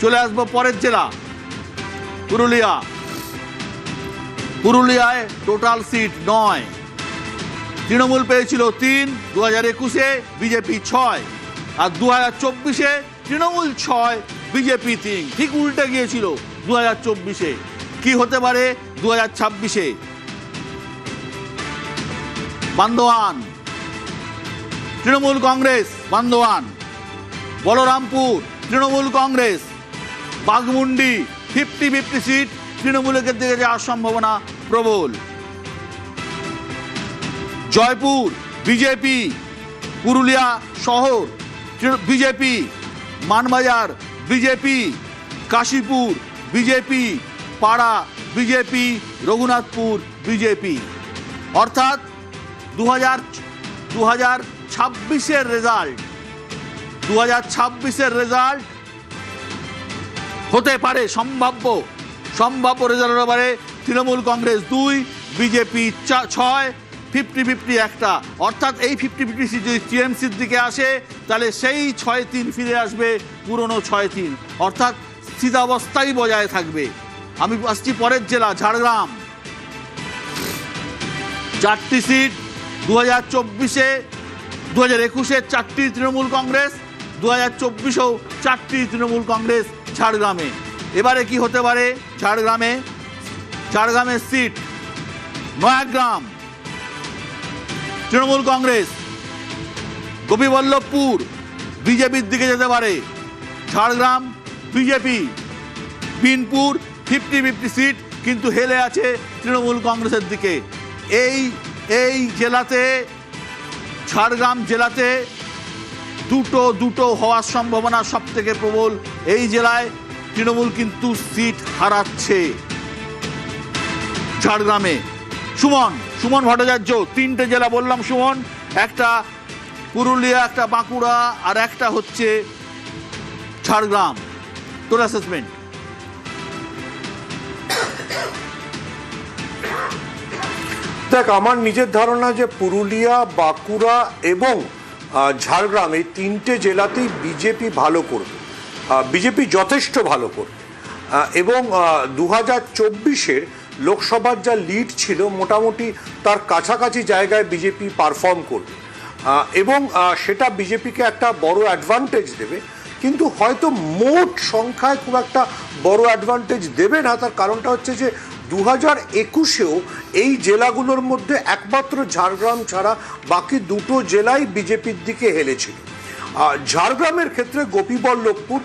চলে আসবো পরের জেলা পুরুলিয়া। পুরুলিয়ায় টোটাল সিট 9, তৃণমূল পেয়েছিল 3, 2021-এ বিজেপি 6, আর 2024-এ তৃণমূল 6, বিজেপি 3। ঠিক উল্টে গিয়েছিল 2024-এ। কি হতে পারে 2026-এ? বান্দোয়ান তৃণমূল কংগ্রেস, বান্দোয়ান। বলরামপুর তৃণমূল কংগ্রেস। বাঘমুন্ডি 50-50 সিট তৃণমূলের দিকে যাওয়ার সম্ভাবনা প্রবল। জয়পুর বিজেপি, পুরুলিয়া শহর BJP, Manbazar BJP, Kashipur BJP, পাড়া বিজেপি, রঘুনাথপুর বিজেপি। অর্থাৎ 2026-এর রেজাল্ট, 2026-এর রেজাল্ট হতে পারে সম্ভাব্য রেজাল্ট হতে পারে তৃণমূল কংগ্রেস 2, বিজেপি 6, 50-50 একটা। অর্থাৎ এই 50-50 সিট যদি টিএমসির দিকে আসে তাহলে সেই 6-3 ফিরে আসবে, পুরনো 6-3, অর্থাৎ স্থিতাবস্থাই বজায় থাকবে। আমি আসছি পরের জেলা ঝাড়গ্রাম। 4টি সিট 2024-এ, 2021-এ 4টি তৃণমূল কংগ্রেস, 2024-এও 4টি তৃণমূল কংগ্রেস ঝাড়গ্রামে। এবারে কি হতে পারে ঝাড়গ্রামের সিট? নয়াগ্রাম তৃণমূল কংগ্রেস, গোপীবল্লভপুর বিজেপির দিকে যেতে পারে, ঝাড়গ্রাম বিজেপি, বিনপুর 50-50 সিট কিন্তু হেলে আছে তৃণমূল কংগ্রেসের দিকে। এই জেলাতে, ঝাড়গ্রাম জেলাতে দুটো হওয়ার সম্ভাবনা সব থেকে প্রবল। এই জেলায় তৃণমূল কিন্তু সিট হারাচ্ছে ঝাড়গ্রামে। সুমন ভট্টাচার্য, 3টে জেলা বললাম সুমন, একটা পুরুলিয়া, একটা বাঁকুড়া, আর একটা হচ্ছে ঝাড়গ্রাম। তোর অ্যাসেসমেন্ট? দেখ, আমার নিজের ধারণা যে পুরুলিয়া, বাঁকুড়া এবং ঝাড়গ্রাম এই 3টে জেলাতেই বিজেপি ভালো করবে, বিজেপি যথেষ্ট ভালো করবে। এবং 2024-এর লোকসভার যা লিড ছিল মোটামুটি তার কাছাকাছি জায়গায় বিজেপি পারফর্ম করবে, এবং সেটা বিজেপিকে একটা বড় অ্যাডভান্টেজ দেবে। কিন্তু হয়তো মোট সংখ্যায় খুব একটা বড় অ্যাডভান্টেজ দেবে না। তার কারণটা হচ্ছে যে 2021-এও এই জেলাগুলোর মধ্যে একমাত্র ঝাড়গ্রাম ছাড়া বাকি 2টো জেলাই বিজেপির দিকে হেলেছিল। ঝাড়গ্রামের ক্ষেত্রে গোপীবল্লভপুর,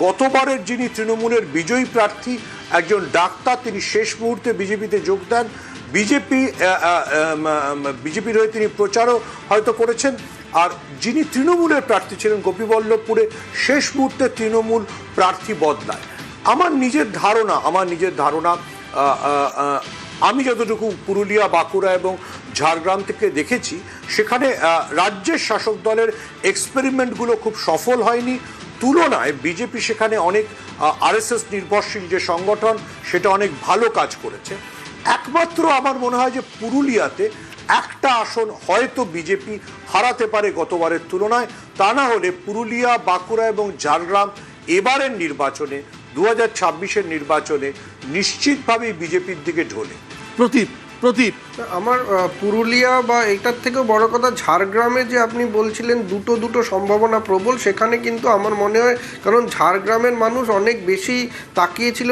গতবারের যিনি তৃণমূলের বিজয়ী প্রার্থী একজন ডাক্তার, তিনি শেষ মুহূর্তে বিজেপিতে যোগ দেন। বিজেপির হয়ে তিনি প্রচারও হয়তো করেছেন। আর যিনি তৃণমূলের প্রার্থী ছিলেন গোপীবল্লভপুরে, শেষ মুহূর্তে তৃণমূল প্রার্থী বদলায়। আমার নিজের ধারণা আমি যতটুকু পুরুলিয়া, বাঁকুড়া এবং ঝাড়গ্রাম থেকে দেখেছি, সেখানে রাজ্যের শাসক দলের এক্সপেরিমেন্টগুলো খুব সফল হয়নি। তুলনায় বিজেপি সেখানে অনেক আরএসএস নির্ভরশীল যে সংগঠন, সেটা অনেক ভালো কাজ করেছে। একমাত্র আমার মনে হয় যে পুরুলিয়াতে একটা আসন হয়তো বিজেপি হারাতে পারে গতবারের তুলনায়। তা না হলে পুরুলিয়া, বাঁকুড়া এবং ঝাড়গ্রাম এবারের নির্বাচনে, 2026-এর নির্বাচনে নিশ্চিতভাবেই বিজেপির দিকে ঢোলে। প্রদীপ, আমার পুরুলিয়া বা এটার থেকেও বড় কথা ঝাড়গ্রামে যে আপনি বলছিলেন দুটো সম্ভাবনা প্রবল, সেখানে কিন্তু আমার মনে হয়, কারণ ঝাড়গ্রামের মানুষ অনেক বেশি তাকিয়েছিল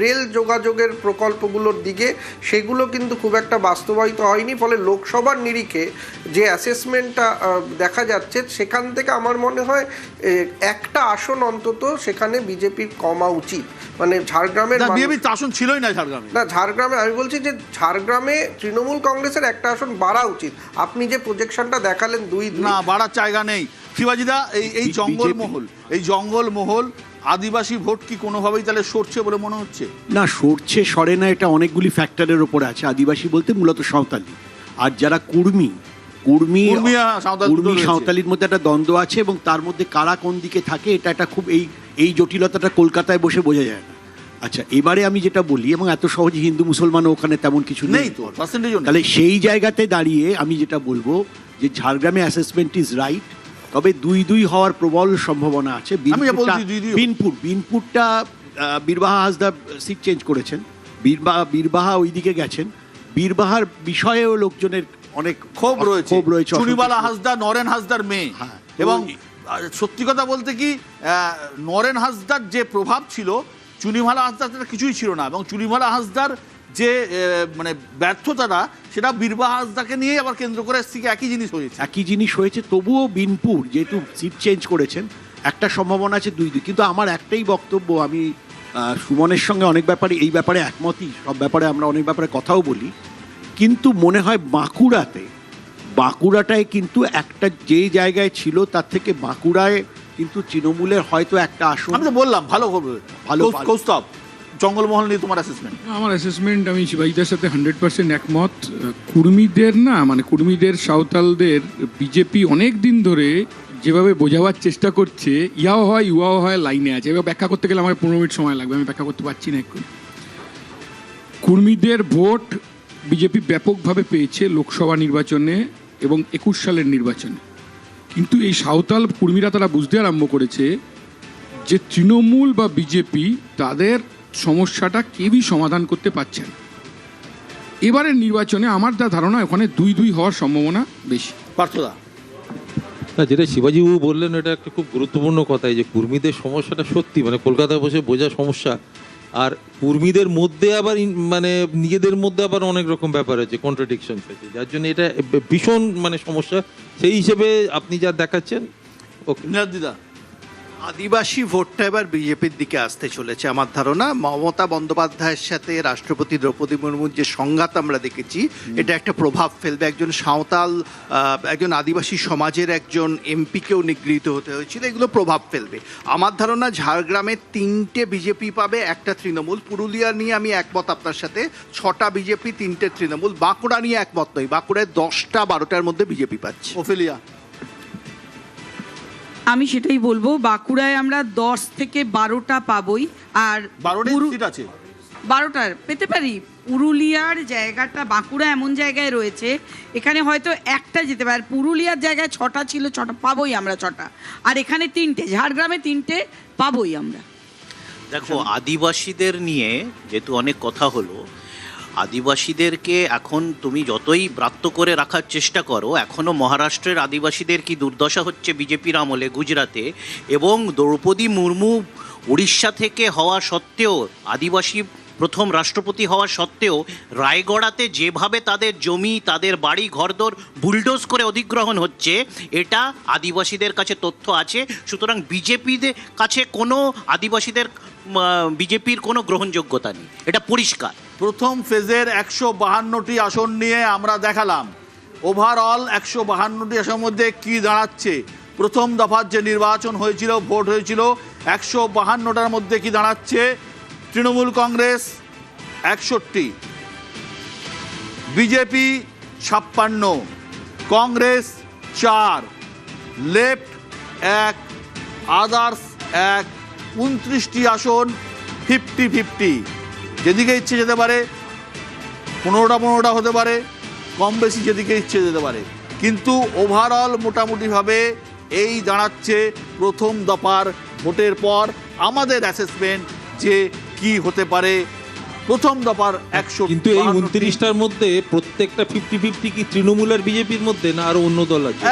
রেল যোগাযোগের প্রকল্পগুলোর দিকে, সেগুলো কিন্তু খুব একটা বাস্তবায়িত হয়নি। ফলে লোকসভার নিরিখে যে অ্যাসেসমেন্টটা দেখা যাচ্ছে, সেখান থেকে আমার মনে হয় একটা আসন অন্তত সেখানে বিজেপির কমা উচিত। মানে ঝাড়গ্রামের আসন ছিলই না ঝাড়গ্রামে আমি বলছি যে ঝাড়গ্রামে তৃণমূল কংগ্রেসের একটা আসন বাড়া উচিত। আপনি যে প্রজেকশনটা দেখালেন 2 না, বাড়ার জায়গা নেই। শিবাজিদা, এই জঙ্গলমহল আদিবাসী ভোট কি কোনোভাবেই তাহলে সরছে বলে মনে হচ্ছে? না, সরে না, এটা অনেকগুলি ফ্যাক্টরের উপরে আছে। আদিবাসী বলতে মূলত সাঁওতালি, আর যারা কুর্মী সাঁওতালির মধ্যে একটা দ্বন্দ্ব আছে, এবং তার মধ্যে কারা কোন দিকে থাকে এটা খুব এই জটিলতাটা কলকাতায় বসে বোঝা যায় না। আচ্ছা, এবারে আমি যেটা বলি, এবং এত সহজে হিন্দু মুসলমান ওখানে তেমন কিছু নেই তো, তাহলে সেই জায়গাতে দাঁড়িয়ে আমি যেটা বলবো যে ঝাড়গ্রামে অ্যাসেসমেন্ট ইজ রাইট। তবে 2-2 হওয়ার প্রবল সম্ভাবনা আছে। আমি যা বলছি 2-2 বিনপুরটা বীরবাহা হাসদা সিট চেঞ্জ করেছেন, বীরবাহা ওইদিকে গেছেন, বীরবাহার বিষয়েও লোকজনের অনেক ক্ষোভ রয়েছে। অসন্তোষ। চুনিবালা হাসদা নরেন হাসদার মেয়ে, হ্যাঁ, এবং সত্যি কথা বলতে কি নরেন হাসদার যে প্রভাব ছিল চুনিমালা হাসদার সেটা কিছুই ছিল না, এবং চুনিমালা হাসদার যে মানে ব্যর্থতাটা সেটা বীরবাহা হাসদাকে নিয়ে আবার কেন্দ্র করে এসছে, একই জিনিস হয়েছে। একই জিনিস হয়েছে। তবুও বিনপুর যেহেতু সিট চেঞ্জ করেছেন, একটা সম্ভাবনা আছে 2-2। কিন্তু আমার একটাই বক্তব্য, আমি সুমনের সঙ্গে অনেক ব্যাপারে এই ব্যাপারে একমতই, সব ব্যাপারে আমরা অনেক ব্যাপারে কথাও বলি, কিন্তু মনে হয় বাঁকুড়াটায় কিন্তু একটা যে জায়গায় ছিল তার থেকে বাঁকুড়ায় কিন্তু তৃণমূলের হয়তো একটা আসন। আমি তো বললাম ভালো হবে। কৌস্তব, জঙ্গলমহল নিয়ে তোমার অ্যাসেসমেন্ট? আমার অ্যাসেসমেন্ট, আমি শিবাজিদার সাথে 100% একমত। কুর্মীদের কুর্মীদের সাঁওতালদের বিজেপি অনেক দিন ধরে যেভাবে বোঝাবার চেষ্টা করছে, ইহাও হয় ইউয়াও হয়, লাইনে আছে। এবার ব্যাখ্যা করতে গেলে আমার 15 মিনিট সময় লাগবে, আমি ব্যাখ্যা করতে পারছি না এখন। কুর্মীদের ভোট বিজেপি ব্যাপকভাবে পেয়েছে লোকসভা নির্বাচনে এবং 21 সালের নির্বাচনে, কিন্তু এই সাঁওতাল কুর্মীরা তারা বুঝতে আরম্ভ করেছে যে তৃণমূল বা বিজেপি তাদের সমস্যাটা কেউই সমাধান করতে পারছে না। এবারের নির্বাচনে আমার যা ধারণা ওখানে 2-2 হওয়ার সম্ভাবনা বেশি। পার্থদা? না, যেটা শিবাজীবাবু বললেন এটা একটা খুব গুরুত্বপূর্ণ কথা, যে কুর্মীদের সমস্যাটা সত্যি কলকাতায় বসে বোঝা সমস্যা। আর কুর্মীদের মধ্যে আবার নিজেদের মধ্যে আবার অনেক রকম ব্যাপার আছে, কন্ট্রাডিকশন আছে, যার জন্য এটা ভীষণ সমস্যা। সেই হিসেবে আপনি যা দেখাচ্ছেন। ওকে দিদা? আদিবাসী ভোটটা এবার বিজেপির দিকে আসতে চলেছে আমার ধারণা। মমতা বন্দ্যোপাধ্যায়ের সাথে রাষ্ট্রপতি দ্রৌপদী মুর্মুর যে সংঘাত আমরা দেখেছি, এটা একটা প্রভাব ফেলবে। একজন সাঁওতাল, একজন আদিবাসী সমাজের একজন এমপিকেও নিগৃহীত হতে হয়েছিল, এগুলো প্রভাব ফেলবে। আমার ধারণা ঝাড়গ্রামে 3টে বিজেপি পাবে, একটা তৃণমূল। পুরুলিয়া নিয়ে আমি একমত আপনার সাথে, 6টা বিজেপি, 3টে তৃণমূল। বাঁকুড়া নিয়ে একমত নই, বাঁকুড়ায় 10টা-12টার মধ্যে বিজেপি পাচ্ছে। ওফেলিয়া? আমি সেটাই বলবো, বাঁকুড়ায় আমরা 10 থেকে 12টা পাবই। আর 12টা সিট আছে, 12টার পেতে পারি। পুরুলিয়ার জায়গাটা, বাঁকুড়া এমন জায়গায় রয়েছে এখানে হয়তো একটা যেতে পারে। পুরুলিয়ার জায়গায় 6টা ছিল, 6টা পাবোই আমরা, 6টা। আর এখানে 3টে, ঝাড়গ্রামে 3টে পাবোই আমরা। দেখো, আদিবাসীদের নিয়ে যেহেতু অনেক কথা হলো, আদিবাসীদেরকে এখন তুমি যতই ব্রাত্য করে রাখার চেষ্টা করো, এখনও মহারাষ্ট্রের আদিবাসীদের কি দুর্দশা হচ্ছে বিজেপির আমলে, গুজরাটে, এবং দ্রৌপদী মুর্মু উড়িষ্যা থেকে হওয়া সত্ত্বেও, আদিবাসী প্রথম রাষ্ট্রপতি হওয়া সত্ত্বেও রায়গড়াতে যেভাবে তাদের জমি, তাদের বাড়ি ঘরদোর বুলডোজ করে অধিগ্রহণ হচ্ছে, এটা আদিবাসীদের কাছে তথ্য আছে। সুতরাং বিজেপিদের কাছে কোনো আদিবাসীদের বিজেপির কোনো গ্রহণযোগ্যতা নেই, এটা পরিষ্কার। প্রথম ফেজের 152টি আসন নিয়ে আমরা দেখালাম। ওভারঅল 152টি আসনের মধ্যে কি দাঁড়াচ্ছে, প্রথম দফার যে নির্বাচন হয়েছিল, ভোট হয়েছিল, 152টার মধ্যে কি দাঁড়াচ্ছে? Trinamool Congress 61, BJP 56, Congress 4, left 1, others 1। 29টি আসন 50-50, যেদিকে ইচ্ছে যেতে পারে। 15টা হতে পারে, কম বেশি যেদিকে ইচ্ছে যেতে পারে। কিন্তু ওভারঅল মোটামুটিভাবে এই দাঁড়াচ্ছে প্রথম দফার ভোটের পর আমাদের অ্যাসেসমেন্ট যে কি হতে পারে প্রথম দফার 100। কিন্তু এই 29টার মধ্যে প্রত্যেকটা 50-50 কি তৃণমূল আর বিজেপির মধ্যে, না আরো অন্য দল আছে?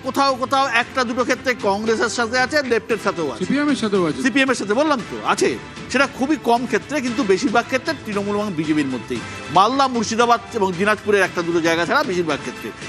কোথাও কোথাও একটা দুটো ক্ষেত্রে কংগ্রেসের সাথে আছে, লেফটের সাথেও আছে, সিপিএমের সাথেও আছে, সিপিএমের সাথে বললাম তো আছে। সেটা খুবই কম ক্ষেত্রে, কিন্তু বেশিরভাগ ক্ষেত্রে তৃণমূল এবং বিজেপির মধ্যেই। মালদা, মুর্শিদাবাদ এবং দিনাজপুরের একটা দুটো জায়গা ছাড়া বেশিরভাগ ক্ষেত্রে